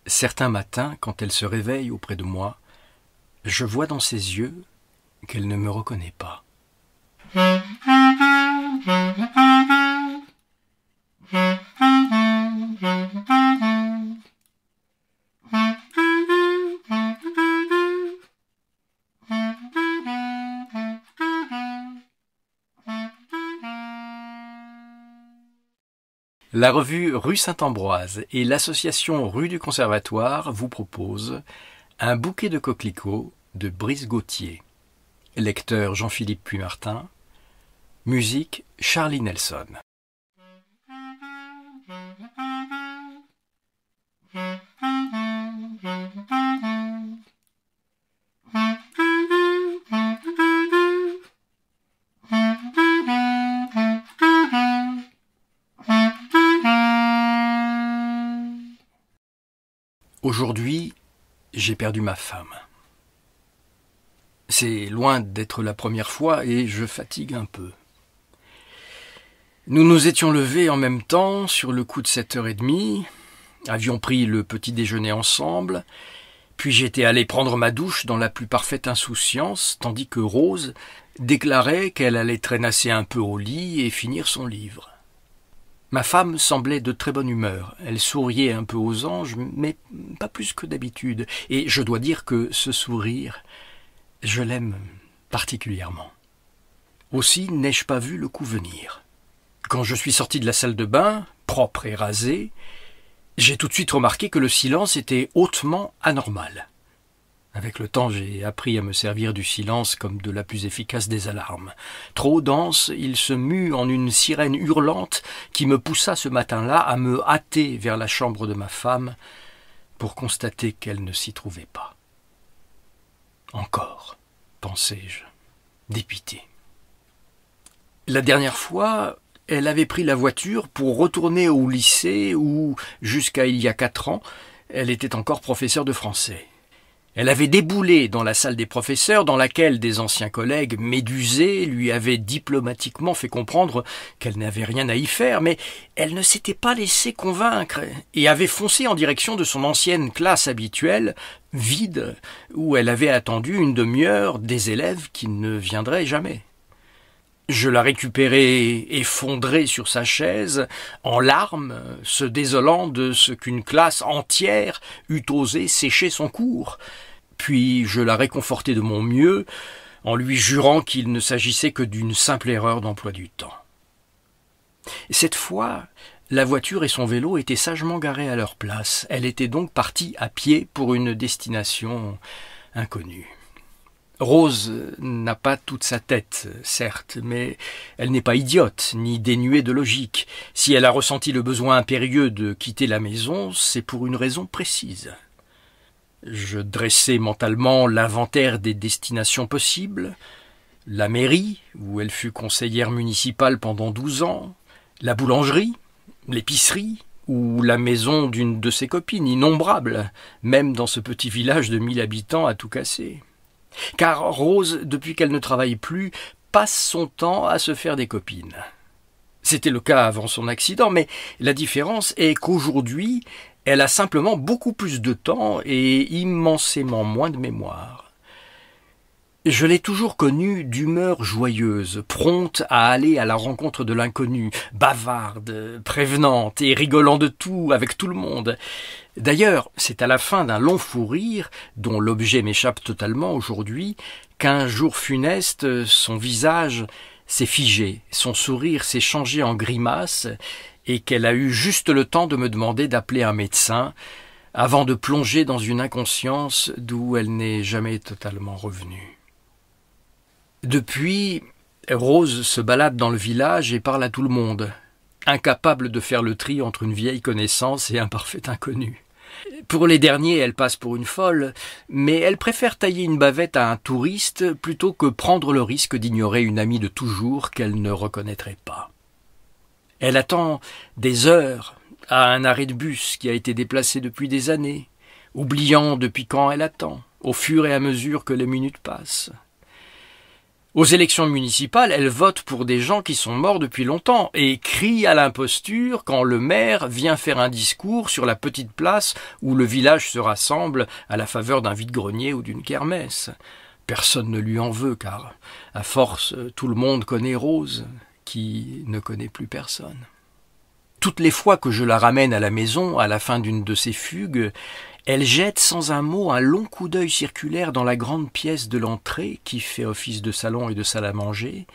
Certains matins, quand elle se réveille auprès de moi, je vois dans ses yeux qu'elle ne me reconnaît pas. La revue Rue Saint-Ambroise et l'association Rue du Conservatoire vous proposent Un bouquet de coquelicots de Brice Gauthier. Lecteur Jean-Philippe Puymartin. Musique Charlie Nelson. Aujourd'hui, j'ai perdu ma femme. C'est loin d'être la première fois et je fatigue un peu. Nous nous étions levés en même temps, sur le coup de 7h30, avions pris le petit déjeuner ensemble, puis j'étais allé prendre ma douche dans la plus parfaite insouciance, tandis que Rose déclarait qu'elle allait traînasser un peu au lit et finir son livre. Ma femme semblait de très bonne humeur. Elle souriait un peu aux anges, mais pas plus que d'habitude. Et je dois dire que ce sourire, je l'aime particulièrement. Aussi n'ai-je pas vu le coup venir. Quand je suis sorti de la salle de bain, propre et rasé, j'ai tout de suite remarqué que le silence était hautement anormal. Avec le temps, j'ai appris à me servir du silence comme de la plus efficace des alarmes. Trop dense, il se mue en une sirène hurlante qui me poussa ce matin-là à me hâter vers la chambre de ma femme pour constater qu'elle ne s'y trouvait pas. Encore, pensai-je, dépité. La dernière fois, elle avait pris la voiture pour retourner au lycée où, jusqu'à il y a 4 ans, elle était encore professeure de français. Elle avait déboulé dans la salle des professeurs dans laquelle des anciens collègues médusés lui avaient diplomatiquement fait comprendre qu'elle n'avait rien à y faire, mais elle ne s'était pas laissée convaincre et avait foncé en direction de son ancienne classe habituelle, vide, où elle avait attendu une demi-heure des élèves qui ne viendraient jamais. Je la récupérai effondrée sur sa chaise, en larmes, se désolant de ce qu'une classe entière eût osé sécher son cours. Puis je la réconfortai de mon mieux, en lui jurant qu'il ne s'agissait que d'une simple erreur d'emploi du temps. Cette fois, la voiture et son vélo étaient sagement garés à leur place. Elle était donc partie à pied pour une destination inconnue. Rose n'a pas toute sa tête, certes, mais elle n'est pas idiote, ni dénuée de logique. Si elle a ressenti le besoin impérieux de quitter la maison, c'est pour une raison précise. Je dressai mentalement l'inventaire des destinations possibles, la mairie, où elle fut conseillère municipale pendant 12 ans, la boulangerie, l'épicerie, ou la maison d'une de ses copines, innombrables, même dans ce petit village de 1000 habitants à tout casser. Car Rose, depuis qu'elle ne travaille plus, passe son temps à se faire des copines. C'était le cas avant son accident, mais la différence est qu'aujourd'hui, elle a simplement beaucoup plus de temps et immensément moins de mémoire. Je l'ai toujours connue d'humeur joyeuse, prompte à aller à la rencontre de l'inconnu, bavarde, prévenante et rigolant de tout avec tout le monde. D'ailleurs, c'est à la fin d'un long fou rire, dont l'objet m'échappe totalement aujourd'hui, qu'un jour funeste, son visage s'est figé, son sourire s'est changé en grimace, et qu'elle a eu juste le temps de me demander d'appeler un médecin, avant de plonger dans une inconscience d'où elle n'est jamais totalement revenue. Depuis, Rose se balade dans le village et parle à tout le monde, incapable de faire le tri entre une vieille connaissance et un parfait inconnu. Pour les derniers, elle passe pour une folle, mais elle préfère tailler une bavette à un touriste plutôt que prendre le risque d'ignorer une amie de toujours qu'elle ne reconnaîtrait pas. Elle attend des heures à un arrêt de bus qui a été déplacé depuis des années, oubliant depuis quand elle attend, au fur et à mesure que les minutes passent. Aux élections municipales, elle vote pour des gens qui sont morts depuis longtemps et crie à l'imposture quand le maire vient faire un discours sur la petite place où le village se rassemble à la faveur d'un vide-grenier ou d'une kermesse. Personne ne lui en veut car, à force, tout le monde connaît Rose, qui ne connaît plus personne. Toutes les fois que je la ramène à la maison, à la fin d'une de ses fugues, elle jette sans un mot un long coup d'œil circulaire dans la grande pièce de l'entrée qui fait office de salon et de salle à manger,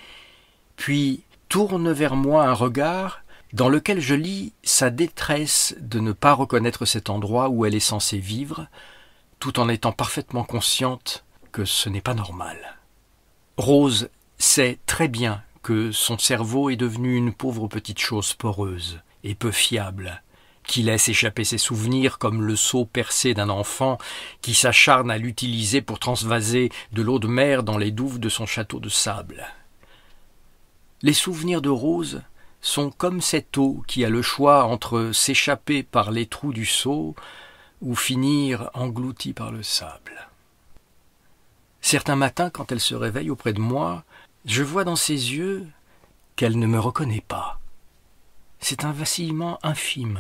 puis tourne vers moi un regard dans lequel je lis sa détresse de ne pas reconnaître cet endroit où elle est censée vivre, tout en étant parfaitement consciente que ce n'est pas normal. Rose sait très bien que son cerveau est devenu une pauvre petite chose poreuse et peu fiable, qui laisse échapper ses souvenirs comme le seau percé d'un enfant qui s'acharne à l'utiliser pour transvaser de l'eau de mer dans les douves de son château de sable. Les souvenirs de Rose sont comme cette eau qui a le choix entre s'échapper par les trous du seau ou finir engloutie par le sable. Certains matins, quand elle se réveille auprès de moi, je vois dans ses yeux qu'elle ne me reconnaît pas. C'est un vacillement infime,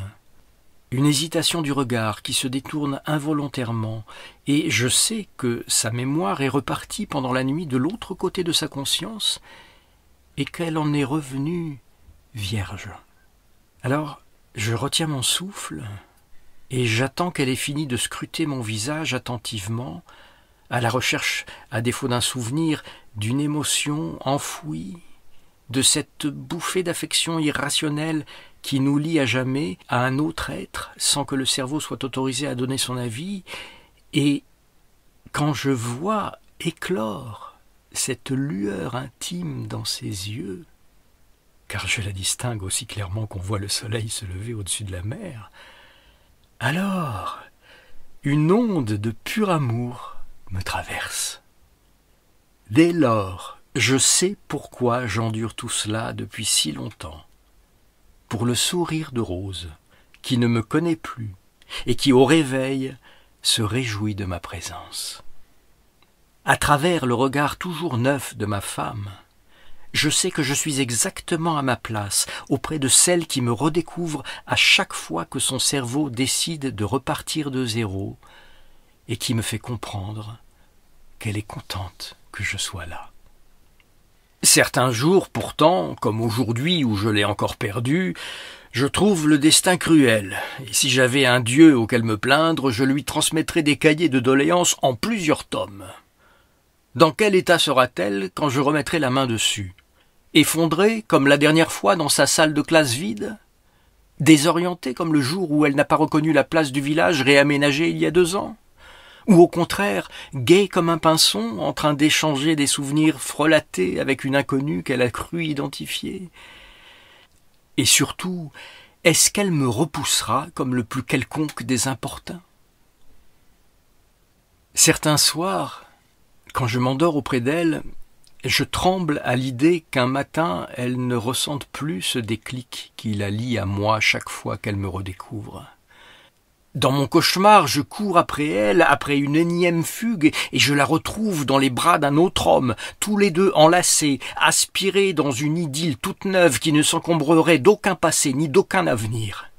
une hésitation du regard qui se détourne involontairement, et je sais que sa mémoire est repartie pendant la nuit de l'autre côté de sa conscience, et qu'elle en est revenue vierge. Alors, je retiens mon souffle, et j'attends qu'elle ait fini de scruter mon visage attentivement, à la recherche, à défaut d'un souvenir, d'une émotion enfouie, de cette bouffée d'affection irrationnelle qui nous lie à jamais à un autre être sans que le cerveau soit autorisé à donner son avis, et quand je vois éclore cette lueur intime dans ses yeux, car je la distingue aussi clairement qu'on voit le soleil se lever au-dessus de la mer, alors une onde de pur amour me traverse. Dès lors, je sais pourquoi j'endure tout cela depuis si longtemps. Pour le sourire de Rose, qui ne me connaît plus et qui, au réveil, se réjouit de ma présence. À travers le regard toujours neuf de ma femme, je sais que je suis exactement à ma place auprès de celle qui me redécouvre à chaque fois que son cerveau décide de repartir de zéro et qui me fait comprendre qu'elle est contente que je sois là. Certains jours, pourtant, comme aujourd'hui où je l'ai encore perdu, je trouve le destin cruel, et si j'avais un Dieu auquel me plaindre, je lui transmettrais des cahiers de doléances en plusieurs tomes. Dans quel état sera-t-elle quand je remettrai la main dessus? Effondrée, comme la dernière fois dans sa salle de classe vide? Désorientée comme le jour où elle n'a pas reconnu la place du village réaménagée il y a 2 ans? Ou au contraire, gaie comme un pinson, en train d'échanger des souvenirs frelatés avec une inconnue qu'elle a cru identifier? Et surtout, est-ce qu'elle me repoussera comme le plus quelconque des importuns? Certains soirs, quand je m'endors auprès d'elle, je tremble à l'idée qu'un matin elle ne ressente plus ce déclic qui la lie à moi chaque fois qu'elle me redécouvre. Dans mon cauchemar, je cours après elle, après une énième fugue, et je la retrouve dans les bras d'un autre homme, tous les deux enlacés, aspirés dans une idylle toute neuve qui ne s'encombrerait d'aucun passé ni d'aucun avenir.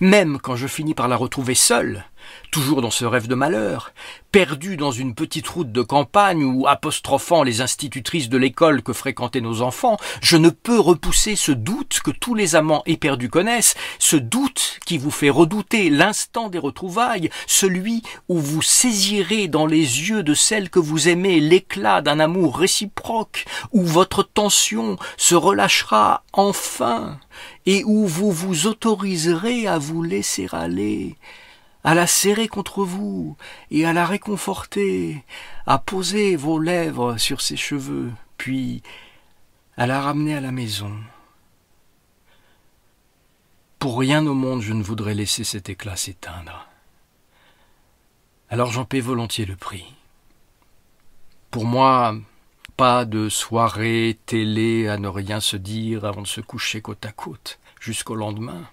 Même quand je finis par la retrouver seule, toujours dans ce rêve de malheur, perdue dans une petite route de campagne ou apostrophant les institutrices de l'école que fréquentaient nos enfants, je ne peux repousser ce doute que tous les amants éperdus connaissent, ce doute qui vous fait redouter l'instant des retrouvailles, celui où vous saisirez dans les yeux de celle que vous aimez l'éclat d'un amour réciproque, où votre tension se relâchera enfin, et où vous vous autoriserez à vous laisser aller, à la serrer contre vous et à la réconforter, à poser vos lèvres sur ses cheveux, puis à la ramener à la maison. Pour rien au monde je ne voudrais laisser cet éclat s'éteindre. Alors j'en paie volontiers le prix. Pour moi, pas de soirée télé à ne rien se dire avant de se coucher côte à côte jusqu'au lendemain.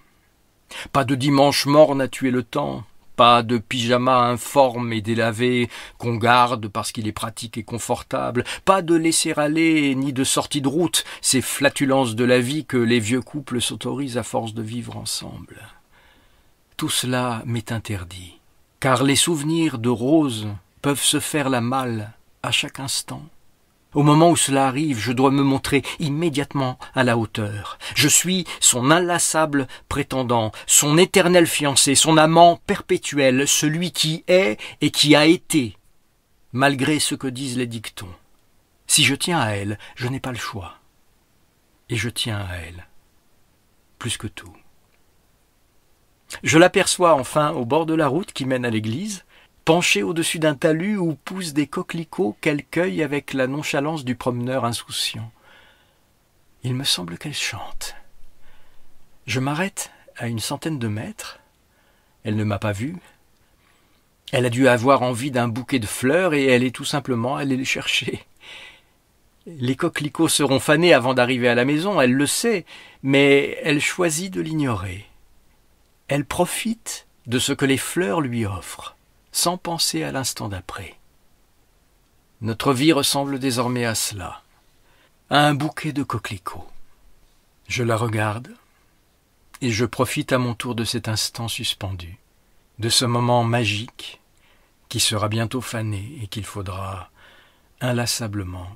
Pas de dimanche morne à tuer le temps, pas de pyjama informe et délavé qu'on garde parce qu'il est pratique et confortable, pas de laisser-aller ni de sortie de route, ces flatulences de la vie que les vieux couples s'autorisent à force de vivre ensemble. Tout cela m'est interdit, car les souvenirs de Rose peuvent se faire la malle à chaque instant. Au moment où cela arrive, je dois me montrer immédiatement à la hauteur. Je suis son inlassable prétendant, son éternel fiancé, son amant perpétuel, celui qui est et qui a été, malgré ce que disent les dictons. Si je tiens à elle, je n'ai pas le choix. Et je tiens à elle, plus que tout. Je l'aperçois enfin au bord de la route qui mène à l'église, penchée au-dessus d'un talus où poussent des coquelicots qu'elle cueille avec la nonchalance du promeneur insouciant. Il me semble qu'elle chante. Je m'arrête à une centaine de mètres. Elle ne m'a pas vu. Elle a dû avoir envie d'un bouquet de fleurs et elle est tout simplement allée les chercher. Les coquelicots seront fanés avant d'arriver à la maison, elle le sait, mais elle choisit de l'ignorer. Elle profite de ce que les fleurs lui offrent, sans penser à l'instant d'après. Notre vie ressemble désormais à cela, à un bouquet de coquelicots. Je la regarde, et je profite à mon tour de cet instant suspendu, de ce moment magique qui sera bientôt fané et qu'il faudra inlassablement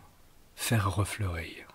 faire refleurir.